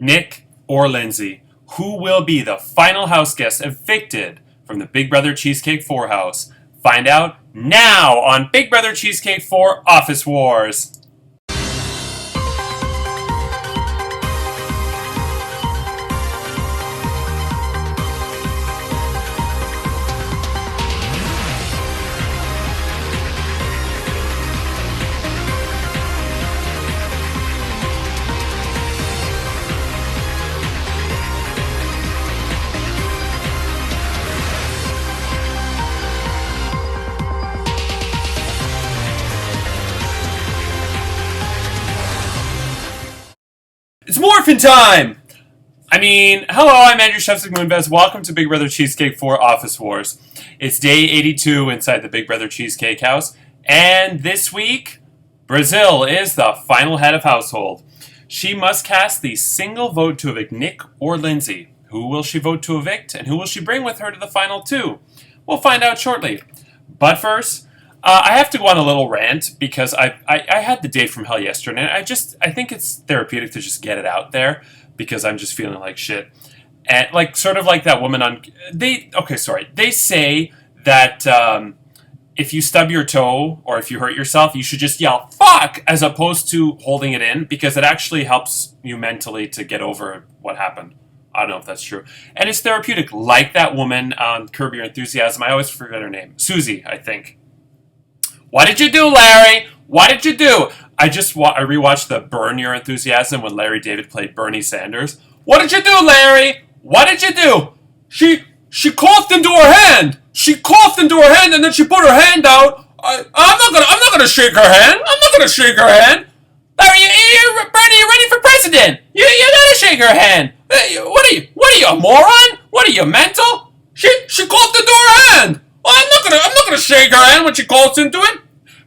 Nick or Lindsay? Who will be the final house guest evicted from the Big Brother Cheesecake 4 house? Find out now on Big Brother Cheesecake 4 Office Wars. It's morphin' time! Hello, I'm Andrew Shevsik Moonves. Welcome to Big Brother Cheesecake 4 Office Wars. It's day 82 inside the Big Brother Cheesecake house, and this week, Brazil is the final head of household. She must cast the single vote to evict Nick or Lindsay. Who will she vote to evict, and who will she bring with her to the final two? We'll find out shortly. But first, I have to go on a little rant because I had the day from hell yesterday, and I think it's therapeutic to just get it out there because I'm just feeling like shit. And sort of like that woman on they say that if you stub your toe or if you hurt yourself, you should just yell fuck as opposed to holding it in because it actually helps you mentally to get over what happened. I don't know if that's true. And it's therapeutic, like that woman on Curb Your Enthusiasm. I always forget her name. Susie, I think. What did you do, Larry? What did you do? I rewatched the Burn Your Enthusiasm when Larry David played Bernie Sanders. What did you do, Larry? What did you do? She coughed into her hand. She coughed into her hand and then she put her hand out. I'm not gonna shake her hand. I'm not gonna shake her hand. Larry, Bernie, you're running for president. You gotta shake her hand. What are you, a moron? What are you, mental? She coughed into her hand. I'm not gonna shake her hand when she calls into it.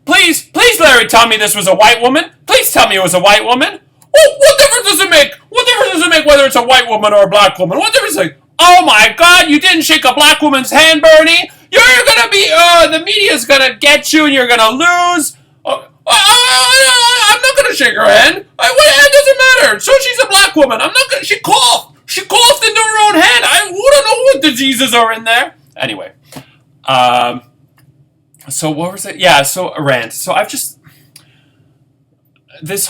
Please, Larry, tell me this was a white woman. Please tell me it was a white woman. What difference does it make? What difference does it make whether it's a white woman or a black woman? What difference does it make? Oh my God, you didn't shake a black woman's hand, Bernie. You're gonna be, the media's gonna get you and you're gonna lose. I'm not gonna shake her hand. It doesn't matter. So she's a black woman. She coughed. She coughed into her own hand. We don't know what diseases are in there. Anyway. So what was it? Yeah, so a rant. So I've just, we've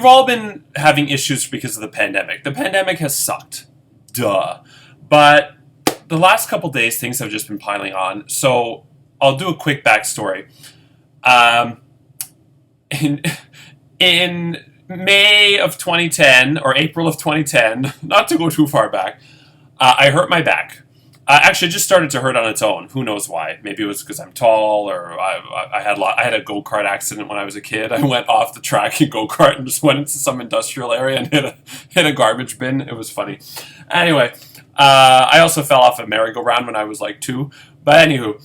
all been having issues because of the pandemic. The pandemic has sucked. Duh. But the last couple days, things have just been piling on. So I'll do a quick backstory. In May of 2010, or April of 2010, not to go too far back, I hurt my back. Actually, it just started to hurt on its own. Who knows why? Maybe it was because I'm tall, or I had a go-kart accident when I was a kid. I went off the track in go-kart and just went into some industrial area and hit a garbage bin. It was funny. Anyway, I also fell off a merry-go-round when I was like 2. But anywho,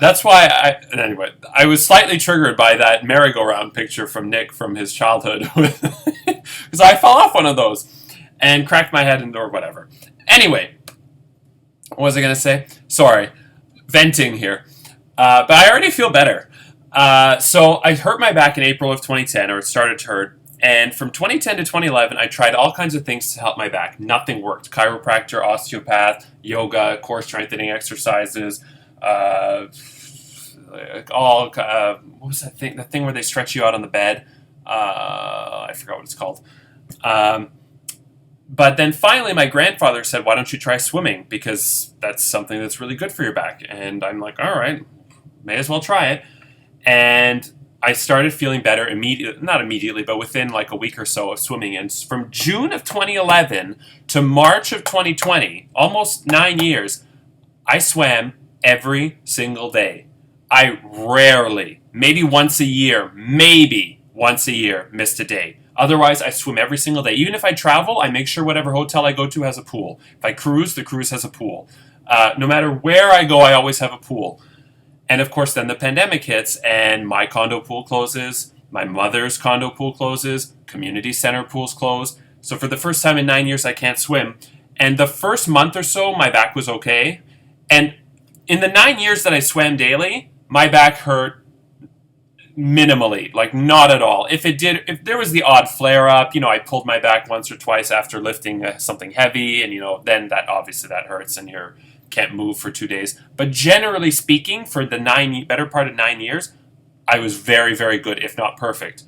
that's why I was slightly triggered by that merry-go-round picture from Nick from his childhood. Because I fell off one of those and cracked my head or whatever. Anyway. What was I going to say? Sorry. Venting here. But I already feel better. So I hurt my back in April of 2010, or it started to hurt. And from 2010 to 2011, I tried all kinds of things to help my back. Nothing worked. Chiropractor, osteopath, yoga, core strengthening exercises, what was that thing? The thing where they stretch you out on the bed. I forgot what it's called. But then finally, my grandfather said, why don't you try swimming? Because that's something that's really good for your back. And I'm like, all right, may as well try it. And I started feeling better not immediately, but within like a week or so of swimming. And from June of 2011 to March of 2020, almost 9 years, I swam every single day. I rarely, maybe once a year, missed a day. Otherwise, I swim every single day. Even if I travel, I make sure whatever hotel I go to has a pool. If I cruise, the cruise has a pool. No matter where I go, I always have a pool. And of course, then the pandemic hits and my condo pool closes. My mother's condo pool closes. Community center pools close. So for the first time in 9 years, I can't swim. And the first month or so, my back was okay. And in the 9 years that I swam daily, my back hurt minimally, like not at all. If there was the odd flare up, I pulled my back once or twice after lifting something heavy, and then that obviously that hurts, and you can't move for 2 days. But generally speaking, for the better part of 9 years, I was very, very good, if not perfect.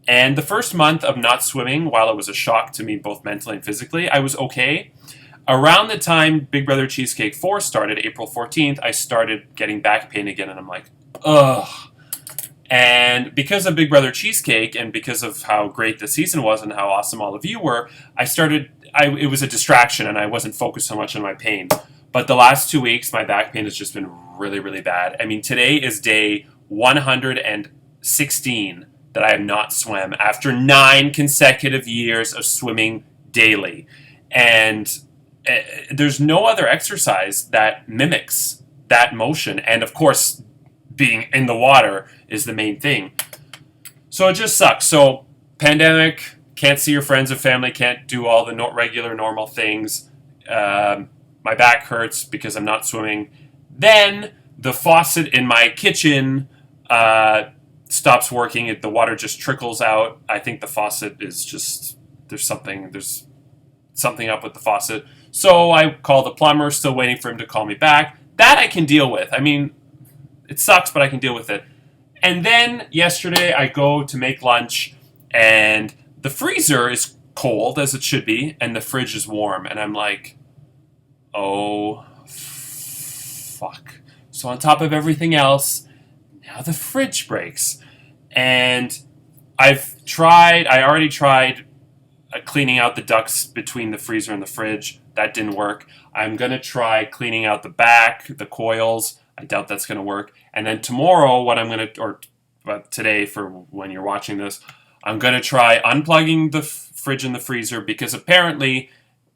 And the first month of not swimming, while it was a shock to me both mentally and physically, I was okay. Around the time Big Brother Cheesecake 4 started, April 14th, I started getting back pain again, and I'm like, ugh. And because of Big Brother Cheesecake and because of how great the season was and how awesome all of you were, it was a distraction and I wasn't focused so much on my pain. But the last 2 weeks, my back pain has just been really, really bad. I mean, today is day 116 that I have not swam after 9 consecutive years of swimming daily. And there's no other exercise that mimics that motion. And of course, being in the water is the main thing. So it just sucks. So pandemic, can't see your friends and family, can't do all the regular normal things. My back hurts because I'm not swimming. Then the faucet in my kitchen stops working. The water just trickles out. I think the faucet is just, there's something up with the faucet. So I call the plumber, still waiting for him to call me back. That I can deal with. I mean, it sucks, but I can deal with it. And then yesterday I go to make lunch and the freezer is cold, as it should be, and the fridge is warm. And I'm like, oh, fuck. So on top of everything else, now the fridge breaks. And I already tried cleaning out the ducts between the freezer and the fridge. That didn't work. I'm going to try cleaning out the back, the coils. I doubt that's going to work. And then tomorrow, today for when you're watching this, I'm going to try unplugging the fridge and the freezer because apparently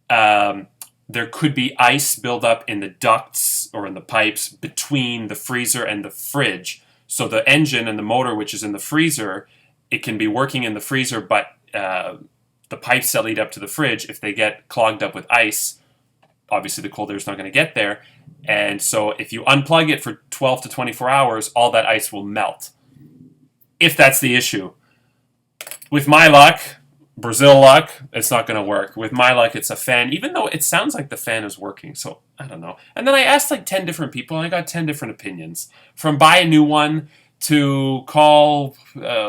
there could be ice buildup in the ducts or in the pipes between the freezer and the fridge. So the engine and the motor, which is in the freezer, it can be working in the freezer, but the pipes that lead up to the fridge, if they get clogged up with ice, obviously the cold air is not going to get there. And so if you unplug it for 12 to 24 hours, all that ice will melt. If that's the issue. With my luck, Brazil luck, it's not going to work. With my luck, it's a fan, even though it sounds like the fan is working. So I don't know. And then I asked like 10 different people, and I got 10 different opinions. From buy a new one to call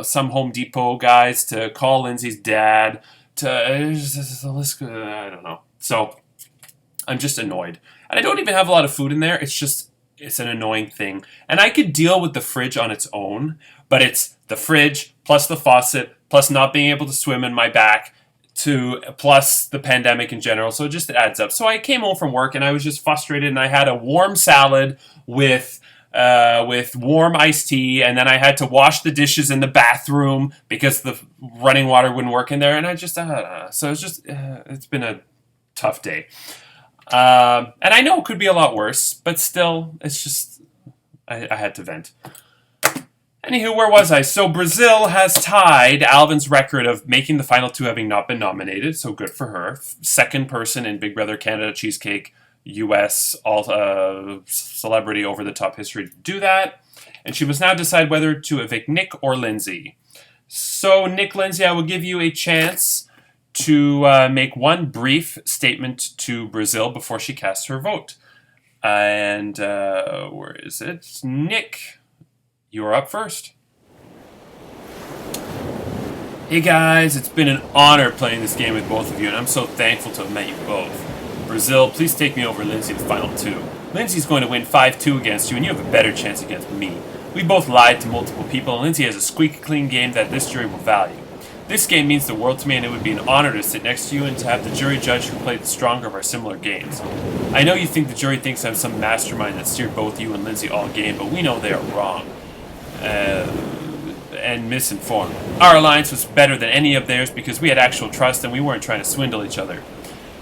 some Home Depot guys, to call Lindsay's dad, to I don't know. So I'm just annoyed. And I don't even have a lot of food in there. It's an annoying thing. And I could deal with the fridge on its own, but it's the fridge plus the faucet plus not being able to swim in my back plus the pandemic in general. So it just adds up. So I came home from work and I was just frustrated, and I had a warm salad with warm iced tea, and then I had to wash the dishes in the bathroom because the running water wouldn't work in there. And I just so it's been a tough day. And I know it could be a lot worse, but still, it's just, I had to vent. Anywho, where was I? So Brazil has tied Alvin's record of making the final two having not been nominated, so good for her. Second person in Big Brother Canada Cheesecake US celebrity over the top history to do that. And she must now decide whether to evict Nick or Lindsay. So Nick, Lindsay, I will give you a chance to make one brief statement to Brazil before she casts her vote. And where is it? Nick, you're up first. Hey guys, it's been an honor playing this game with both of you, and I'm so thankful to have met you both. Brazil, please take me over Lindsay the final two. Lindsay's going to win 5-2 against you, and you have a better chance against me. We both lied to multiple people, and Lindsay has a squeaky clean game that this jury will value. This game means the world to me, and it would be an honor to sit next to you and to have the jury judge who played the stronger of our similar games. I know you think the jury thinks I'm some mastermind that steered both you and Lindsay all game, but we know they are wrong. And misinformed. Our alliance was better than any of theirs because we had actual trust and we weren't trying to swindle each other.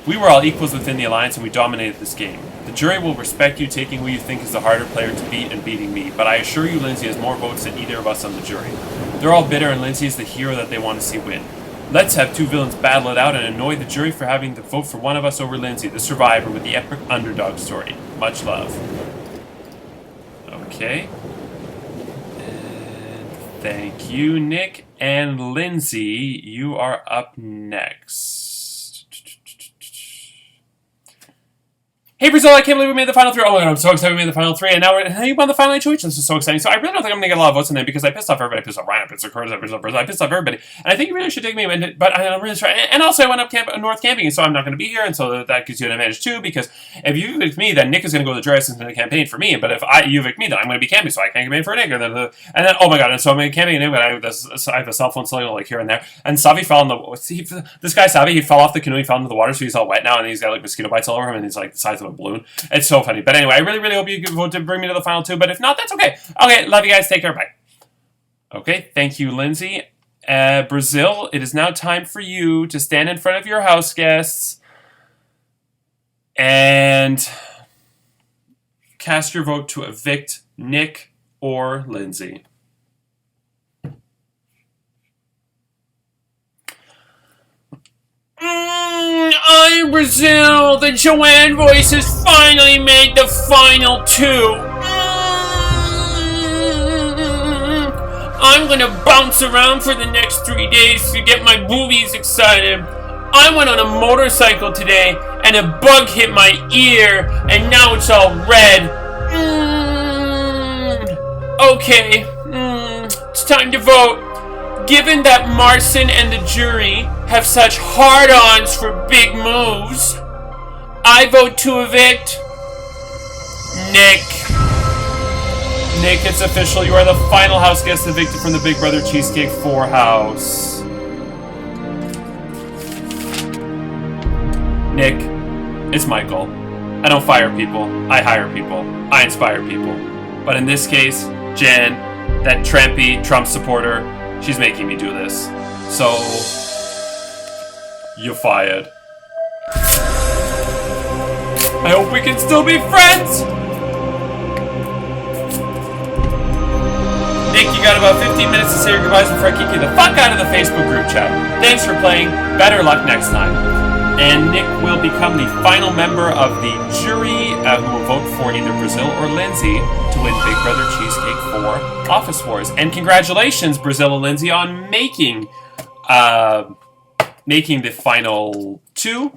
We were all equals within the alliance and we dominated this game. The jury will respect you taking who you think is the harder player to beat and beating me, but I assure you Lindsay has more votes than either of us on the jury. They're all bitter and Lindsay is the hero that they want to see win. Let's have two villains battle it out and annoy the jury for having to vote for one of us over Lindsay, the survivor with the epic underdog story. Much love. Okay. And Thank you, Nick. And Lindsay, you are up next. Hey, Brazil, I can't believe we made the final 3. Oh my god, I'm so excited we made the final 3. And now you won the final HOH. This is so exciting. So I really don't think I'm going to get a lot of votes in there because I pissed off everybody. I pissed off Ryan, I pissed off Curtis, I pissed off Brazil, I pissed off everybody. And I think you really should take me. But I'm really sorry. And also, I went up north camping, and so I'm not going to be here. And so that gives you an advantage too, because if you evict me, then Nick is going to go to the jury assistant in the campaign for me. But if you evict me, then I'm going to be camping, so I can't campaign for Nick. And then, oh my god, and so I'm going to camping, and I have a cell phone signal like here and there. And Savi fell in this guy Savi, he fell off the canoe, he fell into the water, so he's all wet now, and he's got like mosquito bites all over him, and he's like the size of a balloon. It's so funny. But anyway, I really, really hope you can vote to bring me to the final 2. But if not, that's okay. Okay, love you guys. Take care. Bye. Okay, thank you, Lindsay. Brazil, it is now time for you to stand in front of your house guests and cast your vote to evict Nick or Lindsay. I'm Brazil. The Joanne voice has finally made the final 2. I'm gonna bounce around for the next 3 days to get my boobies excited. I went on a motorcycle today and a bug hit my ear and now it's all red. Okay, it's time to vote. Given that Marcin and the jury have such hard-ons for big moves, I vote to evict Nick. Nick, it's official. You are the final house guest evicted from the Big Brother Cheesecake 4 house. Nick, it's Michael. I don't fire people. I hire people. I inspire people. But in this case, Jan, that trampy Trump supporter, she's making me do this. So, you're fired. I hope we can still be friends! Nick, you got about 15 minutes to say your goodbyes before I kick you the fuck out of the Facebook group chat. Thanks for playing. Better luck next time. And Nick will become the final member of the jury who will vote for either Brazil or Lindsay to win Big Brother Cheesecake 4 Office Wars. And congratulations, Brazil and Lindsay, on making the final 2.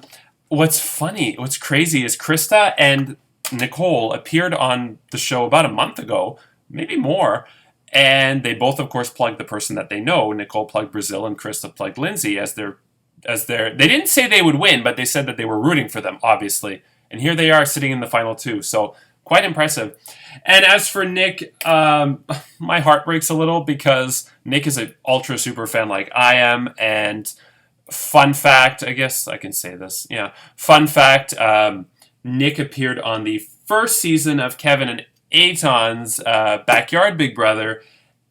What's funny, what's crazy is Krista and Nicole appeared on the show about a month ago, maybe more, and they both, of course, plugged the person that they know. Nicole plugged Brazil and Krista plugged Lindsay as their they didn't say they would win, but they said that they were rooting for them, obviously. And here they are sitting in the final 2. So quite impressive. And as for Nick, my heart breaks a little because Nick is an ultra super fan like I am. And fun fact, I guess I can say this. Yeah. Fun fact, Nick appeared on the first season of Kevin and Eitan's Backyard Big Brother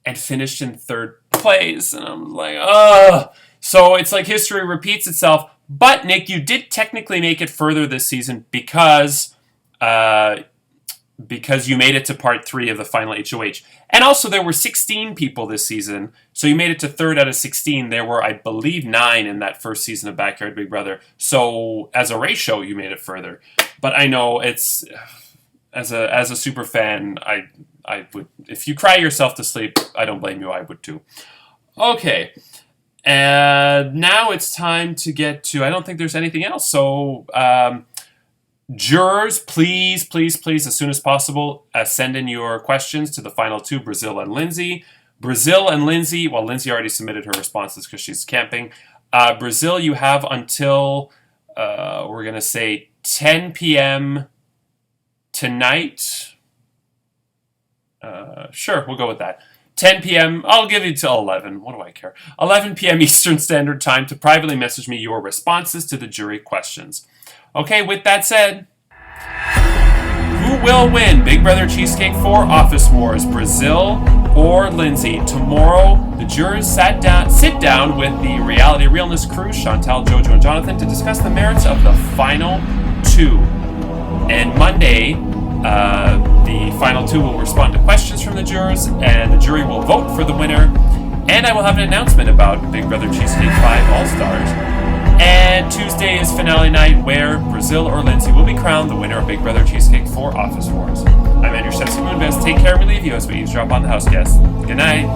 and finished in 3rd place. And I'm like, ugh. So it's like history repeats itself. But, Nick, you did technically make it further this season because you made it to part 3 of the final HOH. And also, there were 16 people this season. So you made it to 3rd out of 16. There were, I believe, 9 in that first season of Backyard Big Brother. So as a ratio, you made it further. But I know it's... As a super fan, I would... If you cry yourself to sleep, I don't blame you. I would too. Okay. And now it's time to get to, I don't think there's anything else. So, jurors, please, please, please, as soon as possible, send in your questions to the final 2, Brazil and Lindsay. Brazil and Lindsay, well, Lindsay already submitted her responses because she's camping. Brazil, you have until, we're going to say 10 p.m. tonight. Sure, we'll go with that. 10 p.m., I'll give you till 11. What do I care? 11 p.m. Eastern Standard Time to privately message me your responses to the jury questions. Okay, with that said, who will win Big Brother Cheesecake 4 Office Wars, Brazil or Lindsay? Tomorrow, the jurors sit down with the Reality Realness crew, Chantal, Jojo, and Jonathan, to discuss the merits of the final 2. And Monday, the final 2 will respond to questions from the jurors, and the jury will vote for the winner. And I will have an announcement about Big Brother Cheesecake 5 All-Stars. And Tuesday is finale night, where Brazil or Lindsay will be crowned the winner of Big Brother Cheesecake 4 Office Wars. I'm Andrew Chefs Moonbest. Take care and we leave you as we eavesdrop on the house guests. Good night.